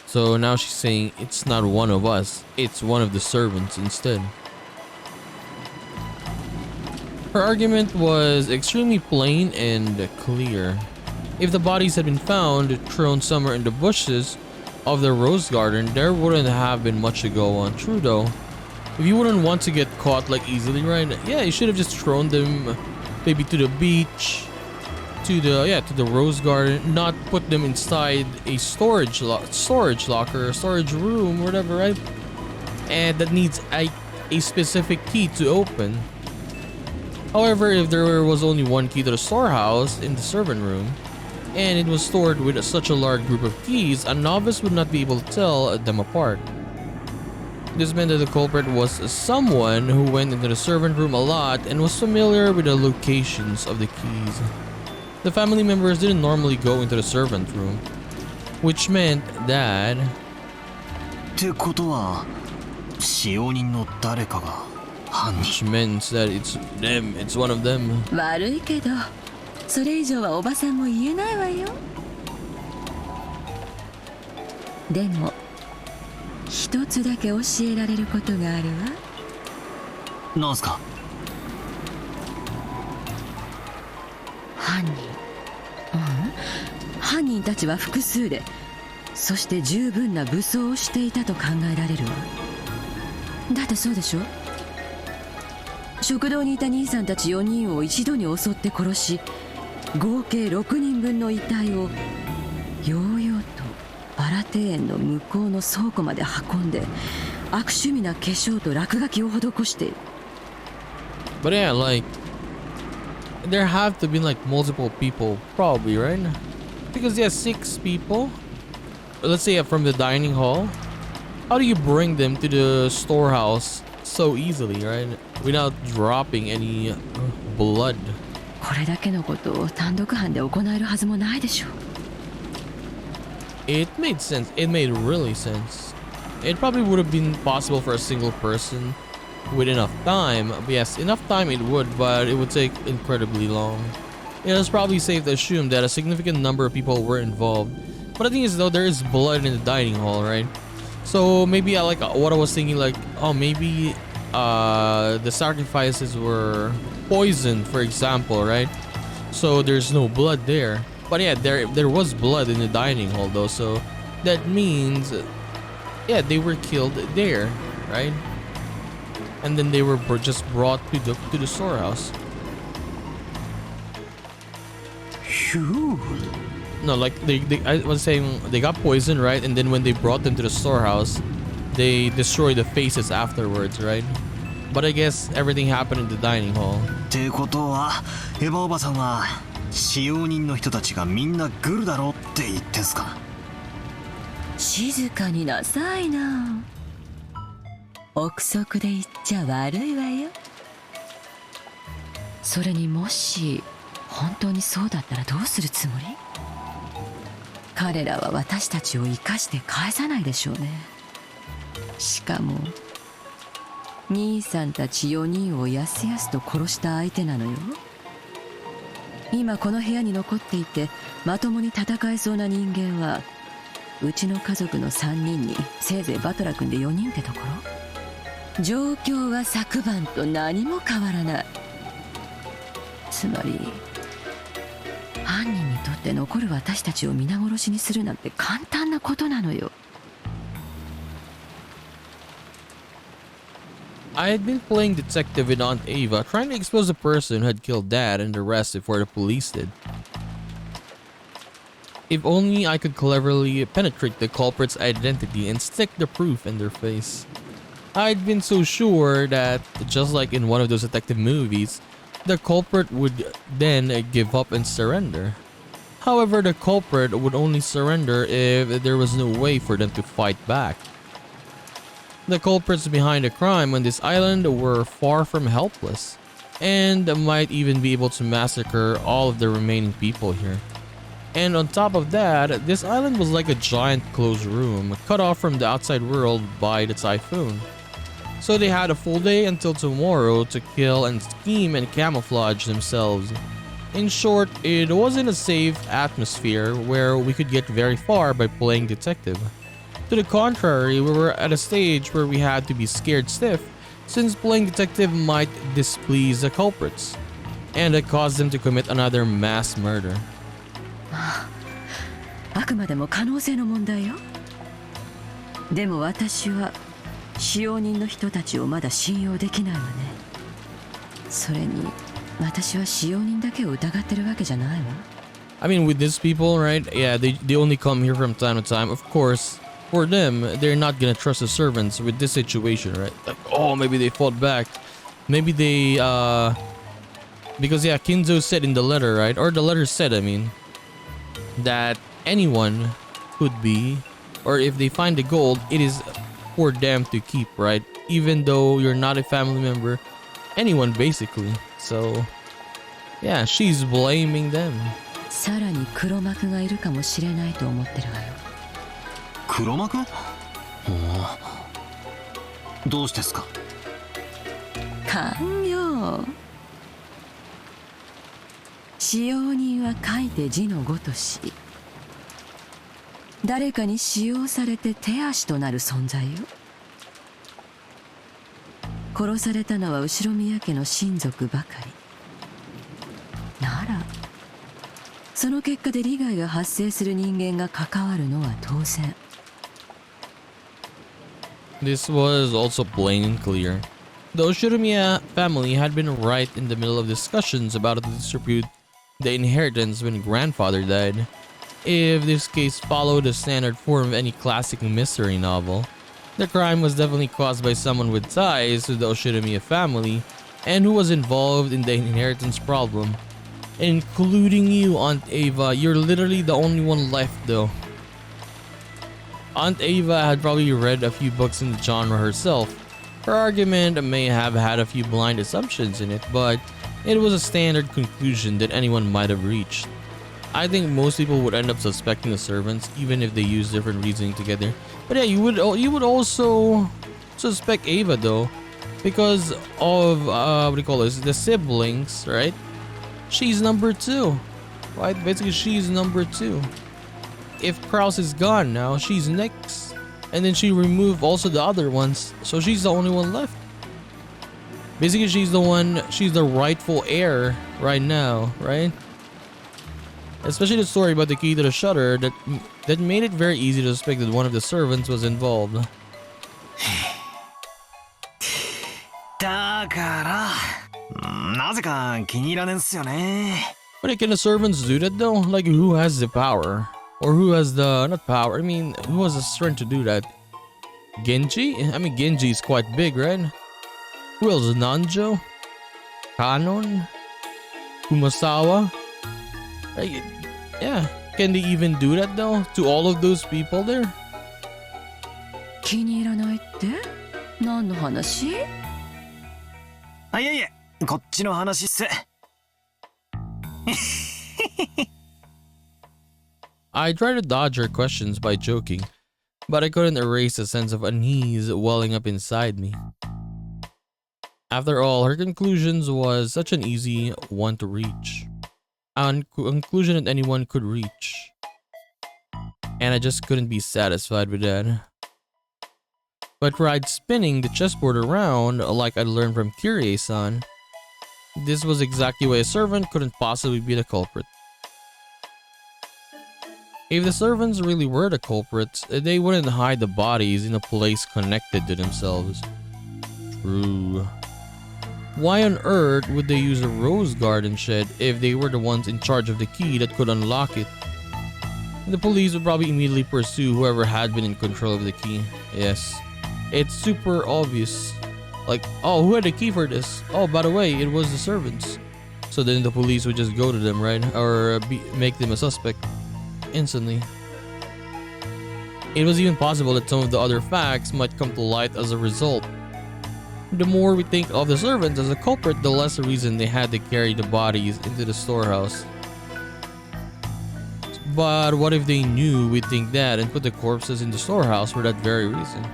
So now she's saying it's not one of us, it's one of the servants instead. Her argument was extremely plain and clear. If the bodies had been found thrown somewhere in the bushes of the rose garden, there wouldn't have been much to go on. True though, if you wouldn't want to get caught like easily, right? Yeah, you should have just thrown them maybe to the beach, to the rose garden, not put them inside a storage locker, storage room, whatever, right? And that needs a specific key to open. However, if there was only one key to the storehouse in the servant room, and it was stored with such a large group of keys, a novice would not be able to tell them apart. This meant that the culprit was someone who went into the servant room a lot and was familiar with the locations of the keys. The family members didn't normally go into the servant room, which meant that... ってことは使用人の誰かが犯人。 Which means that it's them, it's one of them. 悪いけどそれ以上はおばさんも言えないわよ。でも一つだけ教えられることがあるわ。なんすか？犯人、犯人たちは複数で、そして十分な武装をしていたと考えられるわ。だってそうでしょ。食堂にいた兄さんたち4人を一度に襲って殺し、合計6人分の遺体をようようとバラ庭園の向こうの倉庫まで運んで悪趣味な化粧と落書きを施している。 But yeah, like, there have to be like multiple people, probably, right? Because yeah, 6 people, let's say from the dining hall. How do you bring them to the storehouse so easily, right? Without dropping any blood. これだけのことを単独犯で行えるはずもないでしょう。 It made sense. It made really sense. It probably would have been possible for a single person with enough time. But yes, enough time it would, but it would take incredibly long. It is probably safe to assume that a significant number of people were involved. But the thing is though, there is blood in the dining hall, right? So maybe I like what I was thinking, like, oh, maybe the sacrifices were poisoned, for example, right? So there's no blood there. But yeah, there was blood in the dining hall though, so that means, yeah, they were killed there, right? And then they were just brought to the storehouse. Phew. No, like I was saying, they got poisoned, right? And then when they brought them to the storehouse, they destroyed the faces afterwards, right? But I guess everything happened in the dining hall. ってことはエヴァおばさんは使用人の人たちがみんなグルだろうって言ってんすか？静かになさいな。憶測で言っちゃ悪いわよ。それにもし本当にそうだったらどうするつもり？彼らは私たちを生かして返さないでしょうね。しかも兄さんたち4人をやすやすと殺した相手なのよ。今この部屋に残っていてまともに戦えそうな人間はうちの家族の3人にせいぜいバトラ君で4人ってところ。状況は昨晩と何も変わらない。つまり犯人にとって残る私たちを皆殺しにするなんて簡単なことなのよ。I had been playing detective with Aunt Ava, trying to expose the person who had killed Dad and the rest before the police did. If only I could cleverly penetrate the culprit's identity and stick the proof in their face. I'd been so sure that, just like in one of those detective movies, the culprit would then give up and surrender. However, the culprit would only surrender if there was no way for them to fight back. The culprits behind the crime on this island were far from helpless, and might even be able to massacre all of the remaining people here. And on top of that, this island was like a giant closed room, cut off from the outside world by the typhoon. So they had a full day until tomorrow to kill and scheme and camouflage themselves. In short, it wasn't a safe atmosphere where we could get very far by playing detective. To the contrary, we were at a stage where we had to be scared stiff, since playing detective might displease the culprits, and it caused them to commit another mass murder. あくまでも可能性の問題よ。でも私は使用人の人たちをまだ信用できないわね。それに私は使用人だけを疑ってるわけじゃないわ。I mean, with these people, right? Yeah, they only come here from time to time. Of course, for them, they're not gonna trust the servants with this situation, right? Like, oh, maybe they fought back. Maybe they, because yeah, Kinzo said in the letter, right? Or the letter said, I mean, that anyone could be, or if they find the gold, it is for them to keep, right? Even though you're not a family member, anyone basically. So, yeah, she's blaming them. さらに黒幕がいるかもしれないと思ってるわよ。黒幕？どうしてですか？勘よ。使用人は書いて字のごとし、誰かに使用されて手足となる存在よ。殺されたのは後宮家の親族ばかりなら、その結果で利害が発生する人間が関わるのは当然。This was also plain and clear. The Oshiromiya family had been right in the middle of discussions about how to distribute the inheritance when grandfather died. If this case followed the standard form of any classic mystery novel, the crime was definitely caused by someone with ties to the Oshiromiya family and who was involved in the inheritance problem. Including you, Aunt Ava. You're literally the only one left though. Aunt Ava had probably read a few books in the genre herself. Her argument may have had a few blind assumptions in it, but it was a standard conclusion that anyone might have reached. I think most people would end up suspecting the servants, even if they use different reasoning together. But yeah, you would also suspect Ava though, because of what do you call this? The siblings, right? She's number 2, right? Basically, she's number 2. If Kraus is gone now, she's next, and then she removed also the other ones, so she's the only one left. Basically, she's the rightful heir right now, right? Especially the story about the key to the shutter that made it very easy to suspect that one of the servants was involved. だからなぜか気に入らねんすよね。But can the servants do that though? Like, who has the power? Or who has the, not power, I mean, who has the strength to do that? Genji? I mean, Genji is quite big, right? Who else? Nanjo? Kanon? Kumasawa? Like, yeah, can they even do that though? To all of those people there? 気に入らないって？何の話？あ、いえいえ、こっちの話っす。I tried to dodge her questions by joking, but I couldn't erase a sense of unease welling up inside me. After all, her conclusions was such an easy one to reach. A conclusion that anyone could reach. And I just couldn't be satisfied with that. But tried spinning the chessboard around like I'd learned from Kirie-san. This was exactly why a servant couldn't possibly be the culprit. If the servants really were the culprits, they wouldn't hide the bodies in a place connected to themselves. True. Why on earth would they use a rose garden shed if they were the ones in charge of the key that could unlock it? The police would probably immediately pursue whoever had been in control of the key. Yes. It's super obvious. Like, oh, who had the key for this? Oh, by the way, it was the servants. So then the police would just go to them, right? Or make them a suspect instantly. It was even possible that some of the other facts might come to light as a result. The more we think of the servants as a culprit, the less reason they had to carry the bodies into the storehouse. But what if they knew we'd think that and put the corpses in the storehouse for that very reason?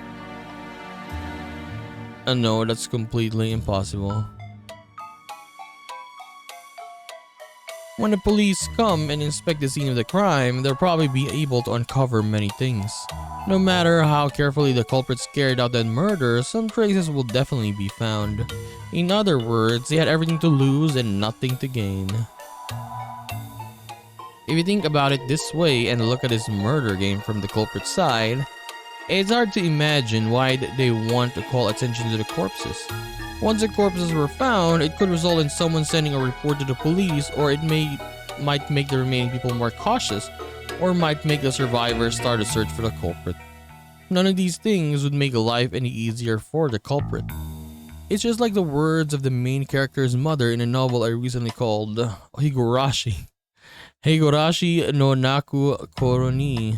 And no, that's completely impossible. When the police come and inspect the scene of the crime, they'll probably be able to uncover many things. No matter how carefully the culprits carried out that murder, some traces will definitely be found. In other words, they had everything to lose and nothing to gain. If you think about it this way and look at this murder game from the culprit's side, it's hard to imagine why they want to call attention to the corpses. Once the corpses were found, it could result in someone sending a report to the police, or it might make the remaining people more cautious, or might make the survivors start a search for the culprit. None of these things would make life any easier for the culprit. It's just like the words of the main character's mother in a novel I recently called Higurashi. Higurashi no Naku Koroni.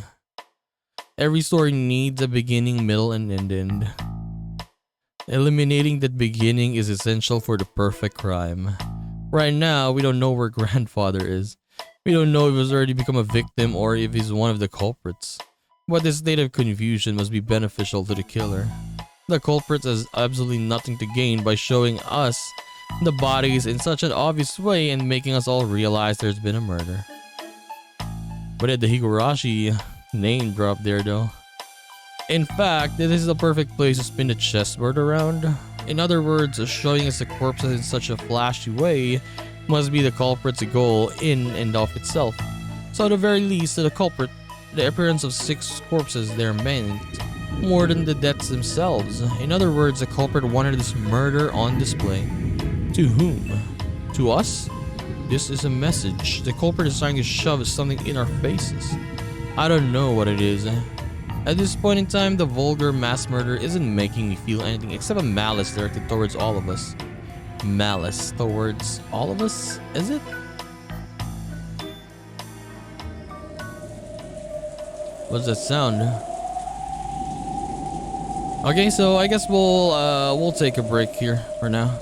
Every story needs a beginning, middle, and end. Eliminating that beginning is essential for the perfect crime. Right now, we don't know where grandfather is. We don't know if he's already become a victim or if he's one of the culprits. But this state of confusion must be beneficial to the killer. The culprit has absolutely nothing to gain by showing us the bodies in such an obvious way and making us all realize there's been a murder. But at the Higurashi name drop there though. In fact, this is the perfect place to spin the chessboard around. In other words, showing us the corpses in such a flashy way must be the culprit's goal in and of itself. So at the very least, to the culprit, the appearance of 6 corpses there meant more than the deaths themselves. In other words, the culprit wanted this murder on display. To whom? To us? This is a message. The culprit is trying to shove something in our faces. I don't know what it is. At this point in time, the vulgar mass murder isn't making me feel anything except a malice directed towards all of us. Malice towards all of us? Is it? What's that sound? Okay, so I guess we'll take a break here for now.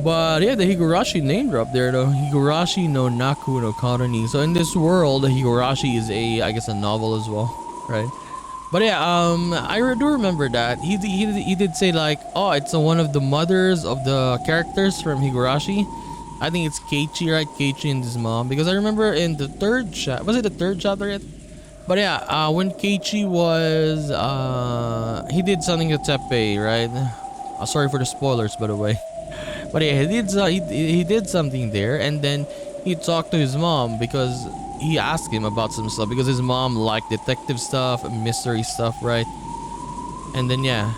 But yeah, the Higurashi name drop there though. Higurashi no Naku no Karani. So in this world, Higurashi is I guess a novel as well, right? But yeah, I do remember that he did say like, oh, it's one of the mothers of the characters from Higurashi. I think it's Keiichi, right? Keiichi and his mom, because I remember in the third chapter, was it the third chapter yet? But yeah, when Keiichi was he did something to Teppei, right? Sorry for the spoilers, by the way. But yeah, he did something there, and then he talked to his mom because he asked him about some stuff because his mom liked detective stuff, mystery stuff, right? And then yeah,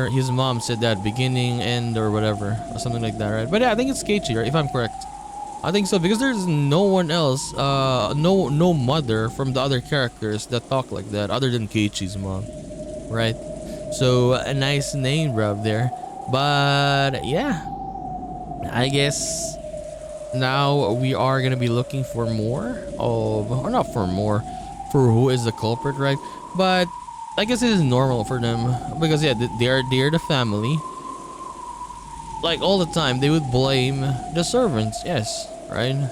his mom said that beginning, end, or whatever, or something like that, right? But yeah, I think it's Keiichi, right? If I'm correct, I think so, because there's no one else, no mother from the other characters that talk like that other than Keiichi's mom, right? So a nice name drop there. But yeah, I guess now we are gonna be looking for more of, or not for more, for who is the culprit, right? But I guess it is normal for them because yeah, they're the family. Like all the time, they would blame the servants, yes, right?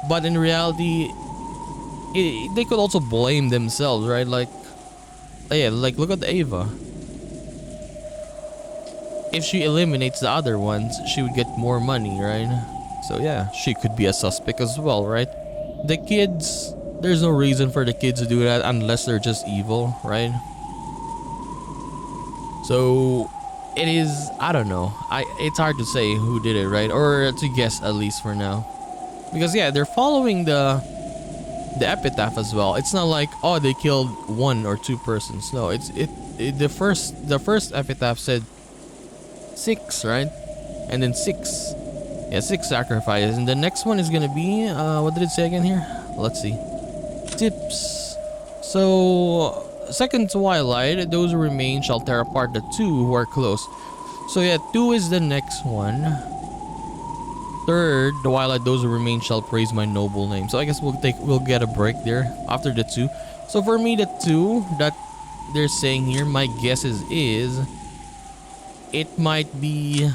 But in reality, they could also blame themselves, right? Like, yeah, like look at Ava. If she eliminates the other ones, she would get more money, right? So yeah, she could be a suspect as well, right? The kids, there's no reason for the kids to do that unless they're just evil, right? So it is, I don't know. It's hard to say who did it, right? Or to guess at least for now. Because yeah, they're following the epitaph as well. It's not like, oh, they killed 1 or 2 persons. No, the first epitaph said 6, right? And then 6. Yeah, 6 sacrifices. And the next one is gonna be what did it say again here? Let's see. Tips. So second twilight, those who remain shall tear apart the 2 who are close. So yeah, 2 is the next one. third twilight, those who remain shall praise my noble name. So I guess we'll get a break there after the 2. So for me, the 2 that they're saying here, my guess is it might be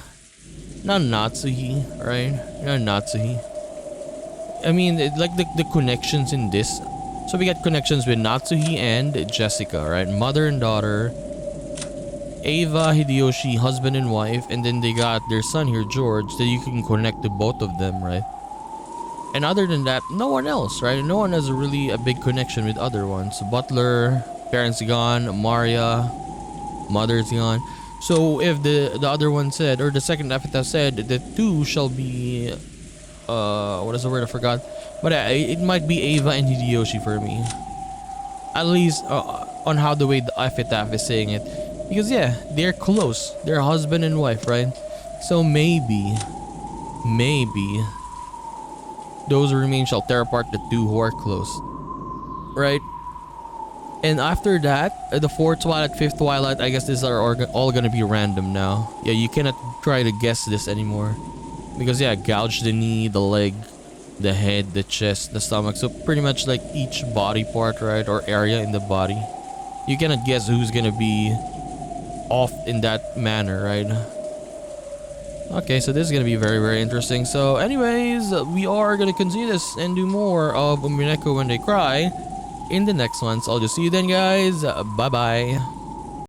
not Natsuhi, right? Not Natsuhi. I mean, like the connections in this. So we got connections with Natsuhi and Jessica, right? Mother and daughter. Ava, Hideyoshi, husband and wife, and then they got their son here, George, that you can connect to both of them, right? And other than that, no one else, right? No one has really a big connection with other ones. Butler, parents gone, Maria, mother's gone. So if the other one said, or the second epitaph said, the 2 shall be, what is the word? I forgot. But it might be Ava and Hideyoshi for me. At least on how the way the epitaph is saying it. Because yeah, they're close. They're husband and wife, right? So maybe those who remain shall tear apart the 2 who are close, right? And after that, the 4th twilight, 5th twilight, I guess these are all gonna be random now. Yeah, you cannot try to guess this anymore. Because yeah, gouge the knee, the leg, the head, the chest, the stomach. So pretty much like each body part, right? Or area in the body. You cannot guess who's gonna be off in that manner, right? Okay, so this is gonna be very, very interesting. So anyways, we are gonna continue this and do more of Umineko When They Cry in the next one. So I'll just see you then, guys. Bye bye.